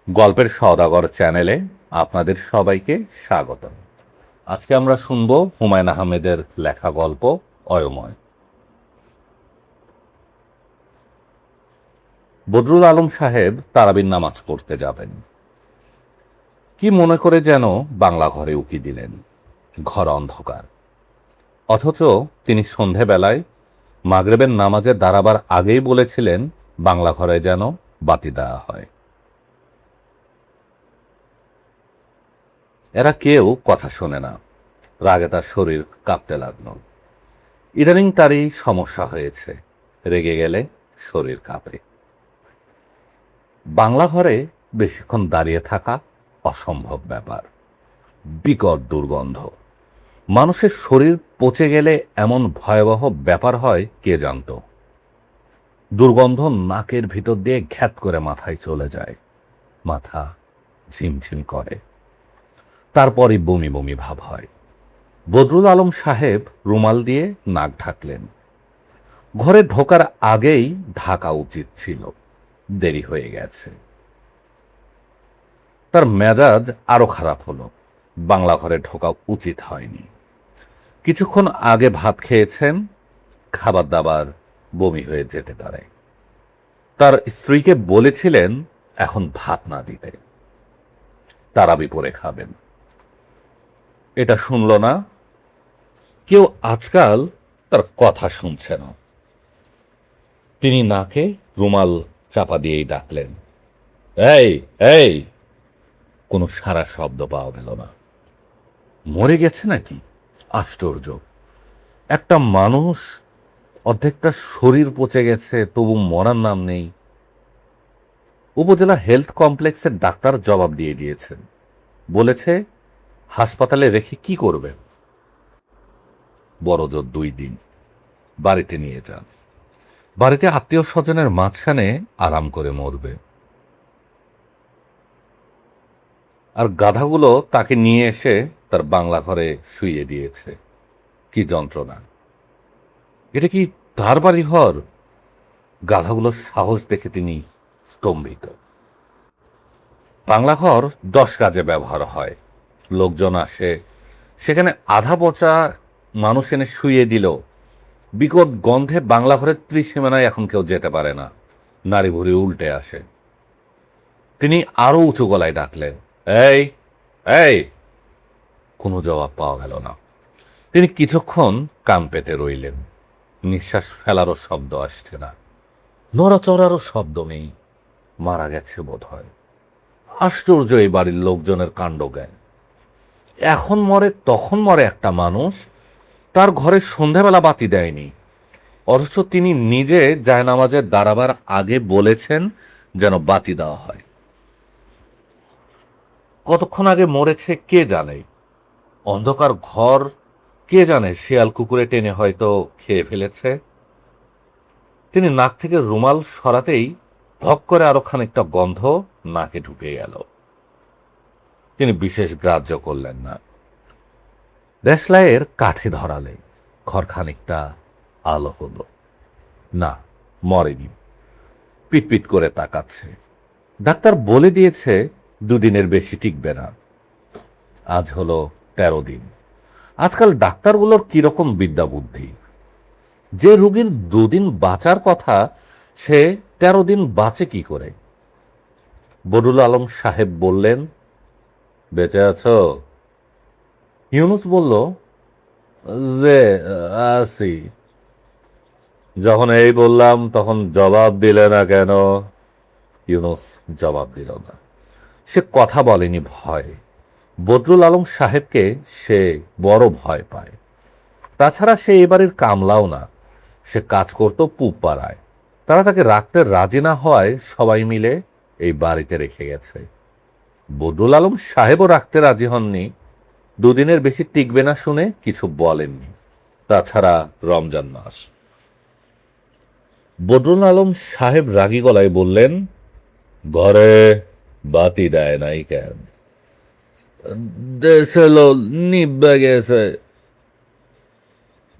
গল্পের সওদাগর চ্যানেলে আপনাদের সবাইকে স্বাগত। আজকে আমরা শুনব হুমায়ুন আহমেদের লেখা গল্প অয়ময়। বদরুল আলম সাহেব তারাবির নামাজ পড়তে যাবেন। কি মনে করে যেন বাংলা ঘরে উকি দিলেন। ঘর অন্ধকার, অথচ তিনি সন্ধেবেলায় মাগরিবের নামাজে দাঁড়াবার আগেই বলেছিলেন বাংলা ঘরে যেন বাতি দেওয়া হয়। এরা কেউ কথা শোনে না। রাগে তার শরীর কাঁপতে লাগল। ইদানিং তারই সমস্যা হয়েছে, রেগে গেলে শরীর কাঁপে। বাংলা ঘরে বেশিক্ষণ দাঁড়িয়ে থাকা অসম্ভব ব্যাপার। বিকট দুর্গন্ধ। মানুষের শরীর পচে গেলে এমন ভয়াবহ ব্যাপার হয় কে জানত। দুর্গন্ধ নাকের ভিতর দিয়ে ঘ্যাত করে মাথায় চলে যায়। মাথা ঝিমঝিম করে, তারপরই বমি বমি ভাব হয়। বদরুল আলম সাহেব রুমাল দিয়ে নাক ঢাকলেন। ঘরে ঢোকার আগেই ঢাকা উচিত ছিল, দেরি হয়ে গেছে। তার মেজাজ আরো খারাপ হলো। বাংলা ঘরে ঢোকা উচিত হয়নি। কিছুক্ষণ আগে ভাত খেয়েছেন, খাবার দাবার বমি হয়ে যেতে পারে। তার স্ত্রীকে বলেছিলেন এখন ভাত না দিতে, তারাবি পরে খাবেন। এটা শুনল না। কেউ আজকাল তার কথা শুনছে না। তিনি নাকে রুমাল চাপা দিয়েই ডাকলেন, এই এই। কোনো সারা শব্দ পাওয়া গেল না। মরে গেছে নাকি? আশ্চর্য। একটা মানুষ, অর্ধেকটা শরীর পচে গেছে, তবু মরার নাম নেই। উপজেলা হেলথ কমপ্লেক্সের ডাক্তার জবাব দিয়ে দিয়েছেন। বলেছে হাসপাতালে রেখে কি করবেন? বড়জোর 2 দিন বাড়িতে নিয়ে যান। বাড়িতে আত্মীয় স্বজনের মাঝখানে আরাম করে মরবে। আর গাধাগুলো তাকে নিয়ে এসে তার বাংলা ঘরে শুইয়ে দিয়েছে। কি যন্ত্রণা! এটা কি তার বাড়ি ঘর? গাধাগুলোর সাহস দেখে তিনি স্তম্ভিত। বাংলা ঘর 10 কাজে ব্যবহার হয়। লোকজন আসে, সেখানে আধা পচা মানুষ এনে শুইয়ে দিল। বিকট গন্ধে বাংলা ঘরের ত্রিসীমানায় এখন কেউ যেতে পারে না। নাড়ি ভুড়ি উল্টে আসে। তিনি আরো উঁচু গলায় ডাকলেন, এই এই। কোনো জবাব পাওয়া গেল না। তিনি কিছুক্ষণ কান পেতে রইলেন। নিঃশ্বাস ফেলারও শব্দ আসছে না, নড়াচড়ারও শব্দ নেই। মারা গেছে বোধ হয়। আশ্চর্য এই বাড়ির লোকজনের কাণ্ডজ্ঞান। এখন মরে তখন মরে একটা মানুষ, তার ঘরে সন্ধ্যাবেলা বাতি দেয়নি, অথচ তিনি নিজে জায়নামাজে দাঁড়াবার আগে বলেছেন যেন বাতি দেওয়া হয়। কতক্ষণ আগে মরেছে কে জানে। অন্ধকার ঘর, কে জানে শিয়াল কুকুরে টেনে হয়তো খেয়ে ফেলেছে। তিনি নাক থেকে রুমাল সরাতেই ভক করে আরো খানিকটা গন্ধ নাকে ঢুকে গেল। তিনি বিশেষ গ্রাহ্য করলেন না। দেশলাইয়ের কাঠে ধরালে ঘর খানিকটা আলো হলো। না, মরেনি। পিটপিট করে তাকাচ্ছে। ডাক্তার বলে দিয়েছে 2 দিনের বেশি টিকবে না। আজ হলো 13 দিন। আজকাল ডাক্তারগুলোর কিরকম বিদ্যা বুদ্ধি! যে রোগীর 2 দিন বাঁচার কথা, সে 13 দিন বাঁচে কি করে? বদরুল আলম সাহেব বললেন, বেঁচে আছো? ইউনুস বলল, যে আছি। যখন এই বললাম তখন জবাব দিলে না কেন? ইউনুস জবাব দিল না। সে কথা বলেনি ভয়। বদরুল আলম সাহেবকে সে বড় ভয় পায়। তাছাড়া সে এবারের কামলাও না। সে কাজ করত পুপাড়ায়। তারা তাকে রাখতে রাজি না হওয়ায় সবাই মিলে এই বাড়িতে রেখে গেছে। বদরুল আলম সাহেবও রাখতে রাজি হননি। 2 দিনের বেশি টিকবে না শুনে কিছু বলেননি। তাছাড়া রমজান মাস। বদরুল আলম সাহেব রাগী গলায় বললেন, ঘরে বাতি দেয় নাই কেন? দেশেল নিব্বা গেছে।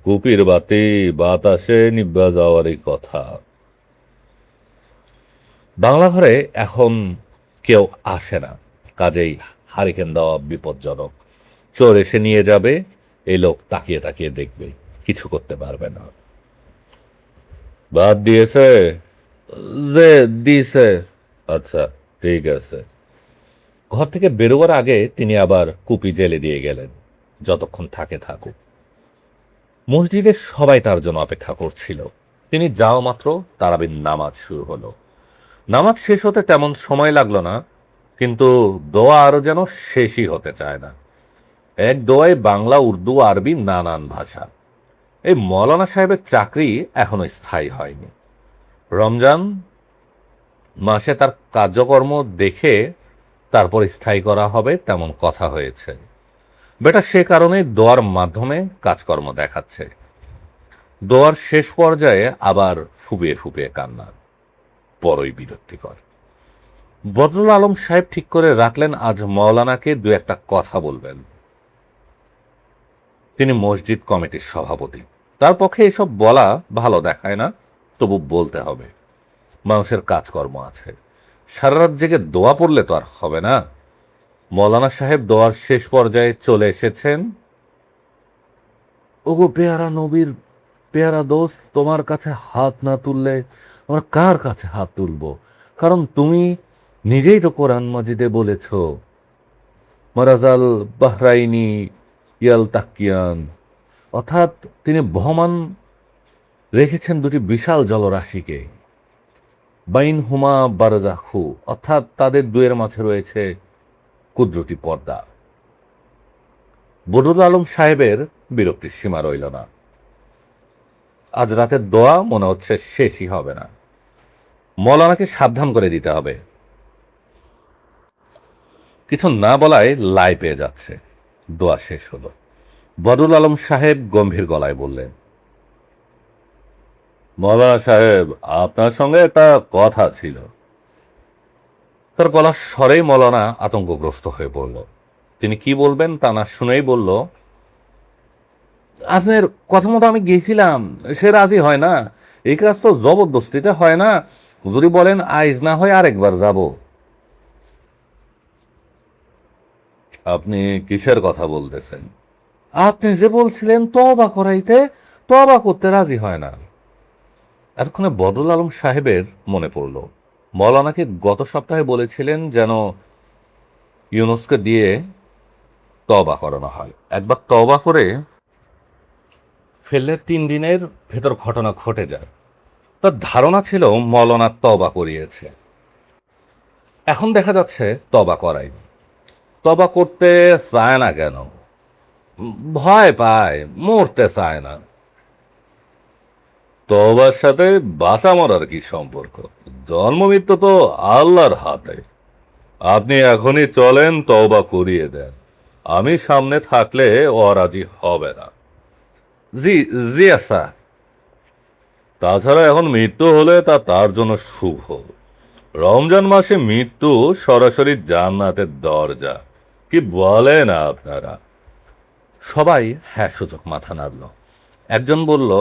কুপির বাতি বাতাসে নিব্বা যাওয়ারই কথা। বাংলা ঘরে এখন কেউ আসে না, কাজেই হারিকেন দেওয়া বিপজ্জনক। চোর এসে নিয়ে যাবে, এই লোক তাকিয়ে তাকিয়ে দেখবে, কিছু করতে পারবে না। বাদ দিয়েছে? যে দিছে। আচ্ছা, ঠিক আছে। ঘর থেকে বেরোবার আগে তিনি আবার কুপি জেলে দিয়ে গেলেন, যতক্ষণ থাকে থাকুক। মসজিদে সবাই তার জন্য অপেক্ষা করছিল। তিনি যাওয়া মাত্র তারাবির নামাজ শুরু হলো। নামাজ শেষ হতে তেমন সময় লাগলো না, কিন্তু দোয়া আরো যেন শেষই হতে চায় না। এক দোয়ায় বাংলা, উর্দু, আরবি, নানান ভাষা। এই মৌলানা সাহেবের চাকরি এখনো স্থায়ী হয়নি। রমজান মাসে তার কার্যকর্ম দেখে তারপর স্থায়ী করা হবে তেমন কথা হয়েছে। বেটা সে কারণে দোয়ার মাধ্যমে কাজকর্ম দেখাচ্ছে। দোয়ার শেষ পর্যায়ে আবার ফুপিয়ে ফুপিয়ে কান্না, বড়ই বিরক্তিকর। বদরুল আলম সাহেব ঠিক করে রাখলেন আজ মৌলানাকে দু একটা কথা বলবেন। তিনি মসজিদ কমিটির সভাপতি, তার পক্ষে এসব বলা ভালো দেখায় না, তবু বলতে হবে। মানুষের কাজকর্ম আছে, সারা রাত জেগে দোয়া পড়লে তো আর হবে না। মৌলানা সাহেব দোয়ার শেষ পর্যায়ে চলে এসেছেন। ওগো পেয়ারা নবীর পেয়ারা দোস্ত, তোমার কাছে হাত না তুললে আমরা কার কাছে হাত তুলব? কারণ তুমি নিজেই তো কোরআন মাজিদে বলেছ, মারাজাল বাহরাইনি ইয়াল তাকিয়ান, অর্থাৎ তিনি বহমান রেখেছেন দুটি বিশাল জলরাশিকে। বাইন হুমা বারজাখু, অর্থাৎ তাদের দুয়ের মাঝে রয়েছে কুদরতি পর্দা। বদরুল আলম সাহেবের বিরক্তির সীমা রইল না। আজ রাতের দোয়া মনে হচ্ছে শেষই হবে না। মৌলানাকে সাবধান করে দিতে হবে। কিছু না বলায় লাই পেয়ে যাচ্ছে। দোয়া শেষ হলো। বদরুল আলম সাহেব গম্ভীর গলায় বললেন, মৌলানা সাহেব, আপনার সঙ্গে একটা কথা ছিল। তার গলার স্বরেই মৌলানা আতঙ্কগ্রস্ত হয়ে পড়ল। তিনি কি বলবেন তা না শুনেই বলল, আপনার কথা মতো আমি গেছিলাম, সে রাজি হয় না। এই কাজ তো জবরদস্তিতে হয় না। যদি বলেন আইজ না হয় আরেকবার যাব। আপনি কিসের কথা বলতেছেন? আপনি যে বলছিলেন তওবা করাইতে, তওবা করতে রাজি হয় না। এতক্ষণে বদরুল আলম সাহেবের মনে পড়ল, মৌলানাকে গত সপ্তাহে বলেছিলেন যেন ইউনুসকে দিয়ে তওবা করানো হয়। একবার তওবা করে ফেললে 3 দিনের ভেতর ঘটনা ঘটে যায়। তার ধারণা ছিল মৌলানা তওবা করিয়েছে। এখন দেখা যাচ্ছে তওবা করায়নি। তওবা করতে চায় না কেন? ভয় পায়, মরতে চায় না। তওবার সাথে বাঁচা মরার কি সম্পর্ক? জন্ম মৃত্যু তো আল্লাহর হাতে। আপনি এখনই চলেন, তওবা করিয়ে দেন। আমি সামনে থাকলে অরাজি হবে না। জি জি আচ্ছা। তাছাড়া এখন মৃত্যু হলে তা তার জন্য শুভ। রমজান মাসে মৃত্যু সরাসরি জান্নাতের দরজা। কি বলেন আপনারা? সবাই হ্যাঁ সূচক মাথা নাড়ল। একজন বলল,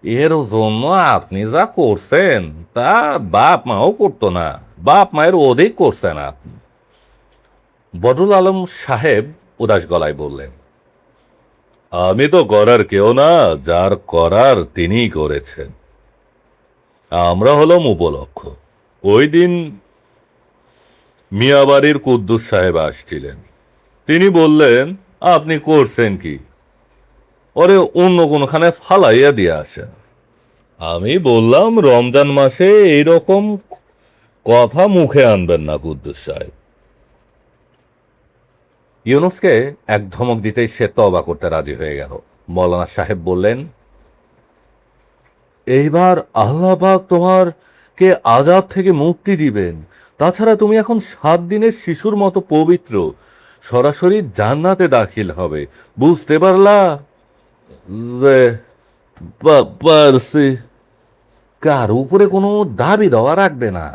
এর জন্য আপনি যা করছেন তা বাপ মাও করতো না, বাপ মায়ের অধিক করছেন আপনি। বদরুল আলম সাহেব উদাস গলায় বললেন, আমি তো করার কেউ না, যার করার তিনিই করেছেন। আমরা হলাম উপলক্ষ। ওই দিন মিয়াবাড়ির কুদ্দুস সাহেব আসছিলেন। তিনি বললেন, আপনি করছেন কি? ওরে অন্য কোনখানে ফালাইয়া দিয়ে আসেন। আমি বললাম, রমজান মাসে এইরকম কথা মুখে আনবেন না কুদ্দুস সাহেব। ইউনুসকে এক ধমক দিতেই সে তওবা করতে রাজি হয়ে গেল। মৌলানা সাহেব বললেন, এইবার আল্লাহ পাক তোমার কে আযাব থেকে মুক্তি দিবেন। তাছাড়া তুমি এখন 7 দিনের শিশুর মতো পবিত্র, সরাসরি জান্নাতে দাখিল হবে। বুঝতে পারলা? যে পারছি। কার উপরে কোনো দাবি দেওয়া রাখবে না,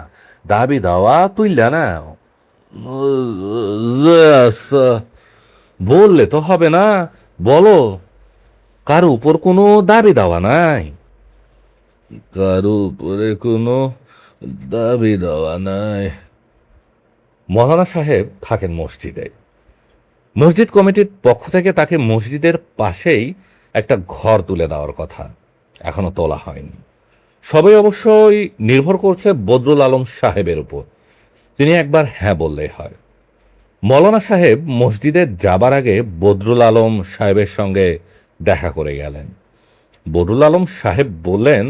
দাবি দেওয়া তুইলা না। আচ্ছা, বললে তো হবে না, বলো। কার উপর কোনো দাবি দেওয়া নাই। কারো উপরে কোনো দাবি দেওয়া নাই। মৌলানা সাহেব থাকেন মসজিদে। মসজিদ কমিটির পক্ষ থেকে তাকে মসজিদের পাশেই একটা ঘর তুলে দেওয়ার কথা, এখনো তোলা হয়নি। সবই অবশ্যই নির্ভর করছে বদরুল আলম সাহেবের উপর। তিনি একবার হ্যাঁ বললেই হয়। মৌলানা সাহেব মসজিদে যাবার আগে বদরুল আলম সাহেবের সঙ্গে দেখা করে গেলেন। বদরুল আলম সাহেব বললেন,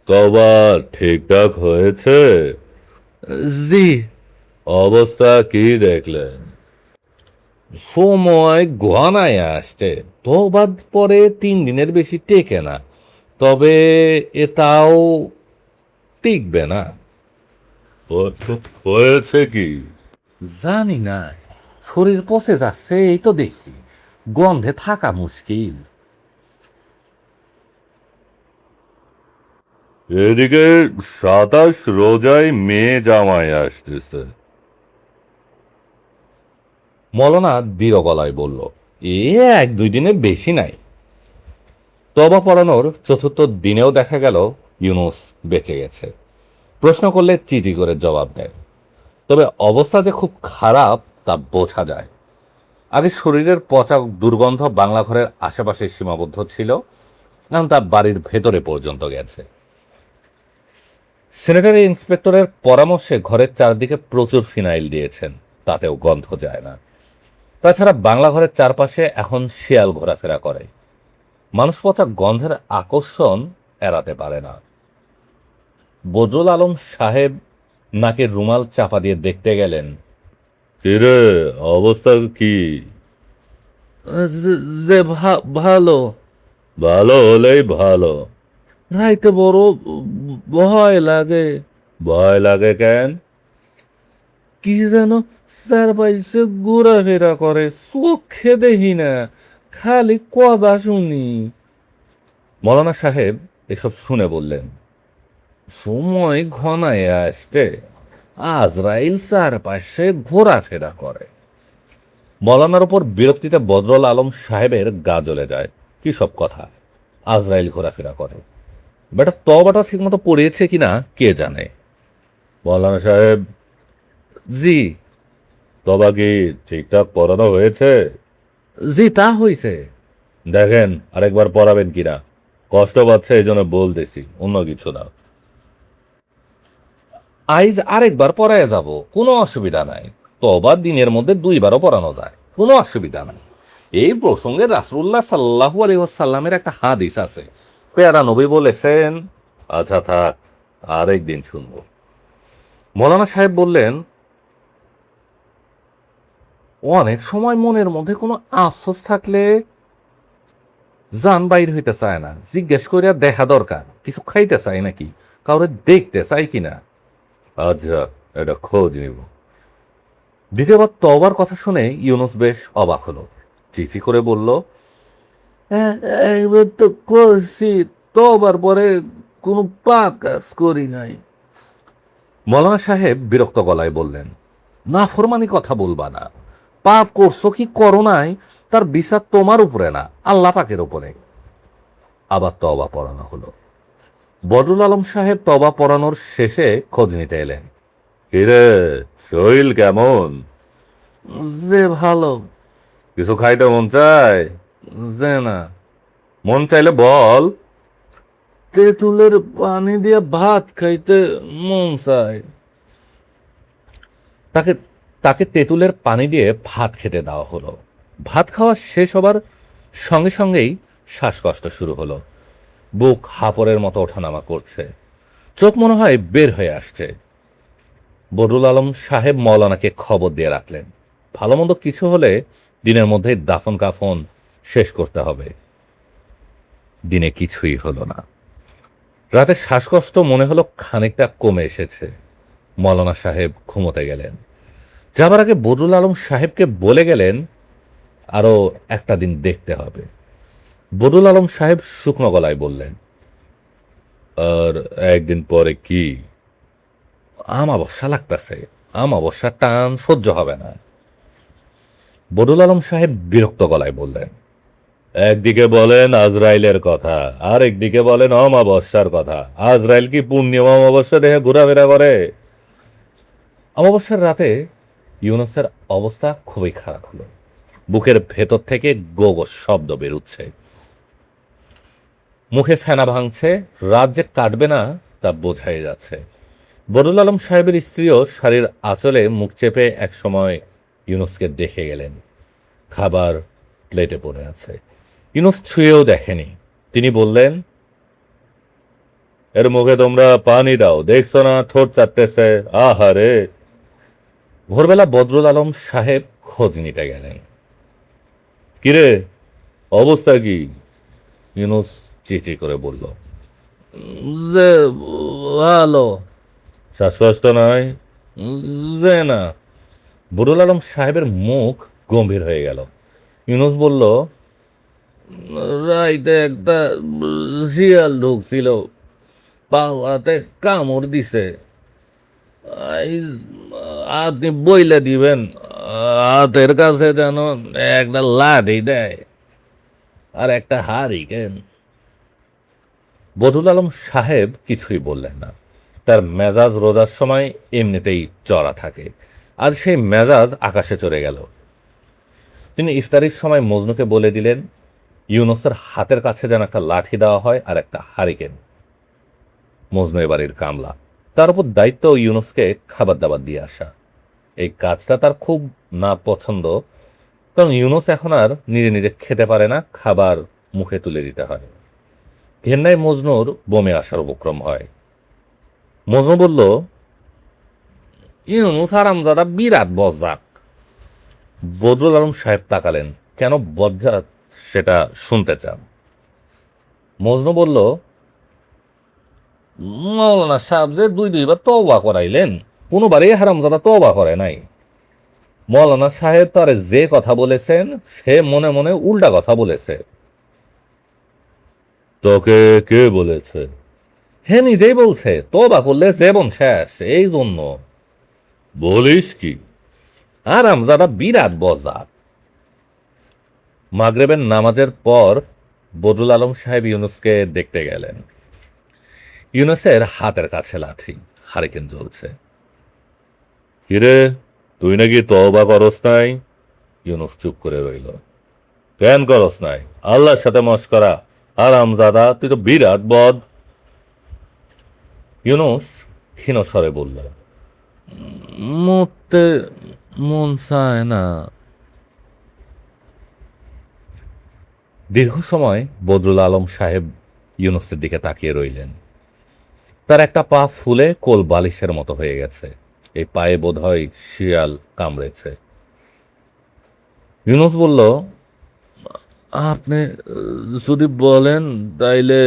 তওবা ঠিকঠাক হয়েছে? জি। অবস্থা কি দেখলেন? সময় ঘনায় আসছে, তওবাদ পরে 3 দিনের বেশি টেকে না, তবে এটাও টিকবে না। হয়েছে কি? জানি না, শরীর পচে যাচ্ছে এই তো দেখি, গন্ধে থাকা মুশকিল। এদিকে 27 রোজায় মেয়ে জামাই আসতেছে। মৌলানা দৃঢ় গলায় বলল, 1-2 দিনের বেশি নাই। তবা পড়ানোর 4র্থ দিনেও দেখা গেল ইউনুস বেঁচে গেছে। প্রশ্ন করলে চিঠি করে জবাব দেয়। তবে অবস্থা যে খুব খারাপ তা বোঝা যায়। আগে শরীরের পচা দুর্গন্ধ বাংলা ঘরের আশেপাশে সীমাবদ্ধ ছিল, এখন তা বাড়ির ভেতরে পর্যন্ত গেছে। স্যানিটারি ইন্সপেক্টরের পরামর্শে ঘরের চারদিকে প্রচুর ফিনাইল দিয়েছেন, তাতেও গন্ধ যায় না। তাছাড়া বাংলা ঘরের চারপাশে এখন শিয়াল ঘোরাফেরা করে, মানুষ পচা গন্ধের আকর্ষণ এড়াতে পারে না। বদরুল আলম সাহেব নাকে রুমাল চাপা দিয়ে দেখতে গেলেন। কিরে, অবস্থা কি? যে ভালো। ভালো হলেই ভালো। রাইতে বড় ভয় লাগে। ভয় লাগে কেন? কি যেন চারপাশে ঘোরাফেরা করে, চোখে দেখি না, খালি কথা শুনি। মৌলানা সাহেব এসব শুনে বললেন, সময় ঘনায় আসছে, আজরাইল চারপাশে ঘোরাফেরা করে। মৌলানার উপর বিরক্তিতে বদরুল আলম সাহেবের গা জ্বলে যায়। কি সব কথা, আজরাইল ঘোরাফেরা করে? বেটা তবাটা ঠিক মতো পড়িয়েছে কিনা কে জানে। মৌলানা সাহেব, জি। তবা কি ঠিকঠাক পড়ানো হয়েছে? জি, তা হয়েছে। দেখেন আরেকবার পড়াবেন কিনা, কষ্ট পাচ্ছে এই জন্য বলতেছি, অন্য কিছু না। আইজ আরেকবার পড়ায় যাব, কোনো অসুবিধা নাই। তবা দিনের মধ্যে 2বারও পড়ানো যায়, কোনো অসুবিধা নাই। এই প্রসঙ্গে রাসূলুল্লাহ সাল্লাল্লাহু আলাইহি ওয়াসাল্লামের একটা হাদিস আছে, পেয়ারা নবী বলেছেন। আচ্ছা থাক, আরেকদিন শুনব। মৌলানা সাহেব বললেন, অনেক সময় মনের মধ্যে কোনো আফসোস থাকলে জান বাইর হইতে চায় না, জিজ্ঞেস করিয়া দেখা দরকার, কিছু খাইতে চাই নাকি, কাউরে দেখতে চাই কিনা। আচ্ছা, এটা খোঁজ নিব। দ্বিতীয়বার তওবার কথা শুনে ইউনুস বেশ অবাক হলো, চিচি করে বলল, একবার তো করছি, তওবার পরে কোনো পাপ কাজ করি নাই। মৌলানা সাহেব বিরক্ত গলায় বললেন, নাফরমানি কথা বলবা না, পাপ করছো কি করো নাই তার বিচার তোমার উপরে না, আল্লাহ পাকের উপরে। আবার তওবা পড়ানো হলো। বদরুল আলম সাহেব তওবা পড়ানোর শেষে খোঁজ নিতে এলেন। কিরে, শরীর কেমন? যে ভালো। কিছু খাইতে মন চায়? যে না। মন চাইলে বল। তেঁতুলের পানি দিয়ে ভাত খাইতে মন চায়। তাকে তাকে তেঁতুলের পানি দিয়ে ভাত খেতে দেওয়া হলো। ভাত খাওয়া শেষ হবার সঙ্গে সঙ্গেই শ্বাসকষ্ট শুরু হলো। বুক হাঁপড়ের মতো ওঠানামা করছে, চোখ মনে হয় বের হয়ে আসছে। বদরুল আলম সাহেব মৌলানাকে খবর দিয়ে রাখলেন, ভালো মন্দ কিছু হলে দিনের মধ্যেই দাফন কাফন শেষ করতে হবে। দিনে কিছুই হলো না। রাতে শ্বাসকষ্ট মনে হলো খানিকটা কমে এসেছে। মৌলানা সাহেব ঘুমোতে গেলেন। যাবার আগে বদরুল আলম সাহেবকে বলে গেলেন, আরো একটা দিন দেখতে হবে। বদরুল আলম সাহেব শুকনো গলায় বললেন, আর একদিন পরে কি? আমাবস্যা লাগতেছে, আমাবস্যার টান সহ্য হবে না। বদরুল আলম সাহেব বিরক্ত গলায় বললেন, একদিকে বলেন আজরাইলের কথা, আর একদিকে বলেন অমাবস্যার কথা। আজরাইল কি পূর্ণিমা অমাবস্যা দেখে ঘোরাফেরা করে? অমাবস্যার রাতে ইউনুসের অবস্থা খুবই খারাপ হলো। বুকের ভেতর থেকে গো গো শব্দ বেরুচ্ছে, মুখে ফেনা ভাঙছে, রাত যে কাটবে না তা বোঝাই যাচ্ছে। বদরুল আলম সাহেবের স্ত্রীও শাড়ির আঁচলে মুখ চেপে একসময় ইউনুসকে দেখে গেলেন। খাবার প্লেটে পড়ে আছে, ইউনুস ছুঁয়েও দেখেনি। তিনি বললেন, এর মুখে তোমরা পানি দাও, দেখছো না ঠোঁট চাটতেছে, আহারে। ভোরবেলা বদরুল আলম সাহেব খোঁজ নিতে গেলেন। কিরে, অবস্থা কি? ইউনুস চিচি করে বলল, যে ভালো। শ্বাসকষ্ট নয়? যে না। বদরুল আলম সাহেবের মুখ গম্ভীর হয়ে গেল। ইউনুস বলল, রাইতে একটা শিয়াল ঢুকছিল, পাওয়াতে কামড় দিছে। আপনি বইলে দিবেন হাতের কাছে যেন একটা লাঠি দেয় আর একটা হারিকেন। বদরুল আলম সাহেব কিছুই বললেন না। তার মেজাজ রোজার সময় এমনিতেই চড়া থাকে, আর সেই মেজাজ আকাশে চড়ে গেল। তিনি ইফতারির সময় মজনুকে বলে দিলেন ইউনুসের হাতের কাছে যেন একটা লাঠি দেওয়া হয় আর একটা হারিকেন। মজনু এবাড়ির কামলা, তার উপর দায়িত্ব ইউনুসকে খাবার দাবার দিয়ে আসা। এই কাজটা তার খুব না পছন্দ, কারণ ইউনুস এখন আর নিজে নিজে খেতে পারে না, খাবার মুখে তুলে দিতে হয়। ঘেন্নায় মজনুর বমে আসার উপক্রম হয়। মজনু বলল, ইউনুস হারামজাদা বিরাট বজ্জাত। বদরুল আলম সাহেব তাকালেন। কেন বজ্জাত সেটা শুনতে চান। মজনু বলল, মৌলানা সাহেব যে দুইবার তওবা করাইলেন, কোনোবারই হারামজাদা তওবা করে নাই। মৌলানা সাহেব তার যে কথা বলেছেন সে মনে মনে উল্টা কথা বলেছে। তোকে কে বলেছে? হে নিজেই বলছে তওবা করলে জীবন শেষ, এই জন্য। বলিস কি? হারামজাদা বিরাট বজ্জাত। মাগরিবের নামাজের পর বদরুল আলম সাহেব ইউনুসকে দেখতে গেলেন। ইউনুসের হাতের কাছে লাঠি, হারিকেন জ্বলছে। কিরে, তুই নাকি তওবা করস নাই? ইউনুস চুপ করে রইল। কেন করস নাই? আল্লাহর সাথে মশকরা, হারামজাদা, তুই তো বিরাট বদ। ইউনুস ক্ষীণ স্বরে বলল, মরতে মন চায় না। দীর্ঘ সময় বদরুল আলম সাহেব ইউনুসের দিকে তাকিয়ে রইলেন। তার একটা পা ফুলে কোল বালিশের মতো হয়ে গেছে। এই পায়ে বোধহয় শিয়াল কামড়েছে। ইউনুস বলল, আপনি যদি বলেন তাইলে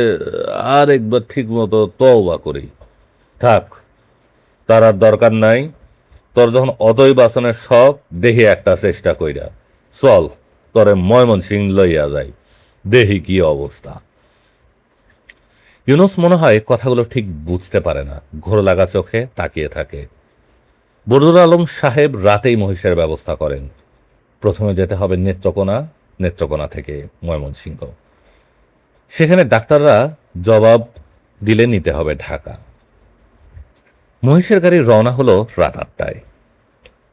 আর একবার ঠিক মতো তওবা করি। থাক, তার আর দরকার নাই। তোর যখন অতই বাসনের শখ, দেখি একটা চেষ্টা কইরা চল, তোরে ময়মনসিংহ লইয়া যাই, দেখি কি অবস্থা। ইউনুস মনে হয় কথাগুলো ঠিক বুঝতে পারে না, ঘোর লাগা চোখে তাকিয়ে থাকে। বদরুল আলম সাহেব রাতেই মহিষের ব্যবস্থা করেন। প্রথমে যেতে হবে নেত্রকোনা, নেত্রকোনা থেকে ময়মনসিংহ। সেখানে ডাক্তাররা জবাব দিলে নিতে হবে ঢাকা। মহিষের গাড়ি রওনা হলো রাত 8টায়।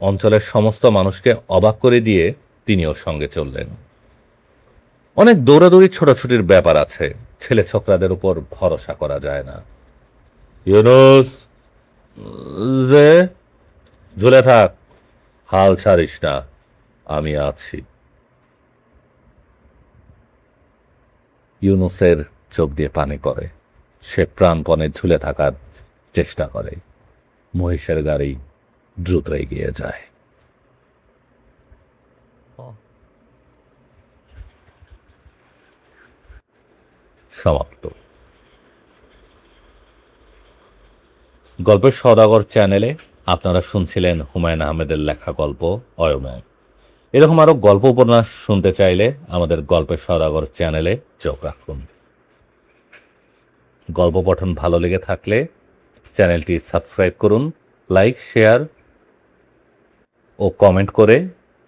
অঞ্চলের সমস্ত মানুষকে অবাক করে দিয়ে তিনিও সঙ্গে চললেন। অনেক দৌড়াদৌড়ি ছোটাছুটির ব্যাপার আছে, ছেলে ছোকরাদের উপর ভরসা করা যায় না। ইউনুস, যে ঝুলে থাক, হাল ছাড়িস না, আমি আছি। ইউনুসের চোখ দিয়ে পানি পড়ে। সে প্রাণপণে ঝুলে থাকার চেষ্টা করে। মহিষের গাড়ি দ্রুত এগিয়ে যায়। সমাপ্ত। গল্পের সওদাগর চ্যানেলে আপনারা শুনছিলেন হুমায়ুন আহমেদের লেখা গল্প অয়ময়। এরকম আরও গল্প উপন্যাস শুনতে চাইলে আমাদের গল্পের সওদাগর চ্যানেলে চোখ রাখুন। গল্প পঠন ভালো লেগে থাকলে চ্যানেলটি সাবস্ক্রাইব করুন, লাইক, শেয়ার ও কমেন্ট করে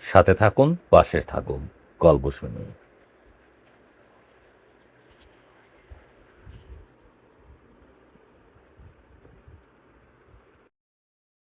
সাথে থাকুন, পাশে থাকুন, গল্প শুনুন।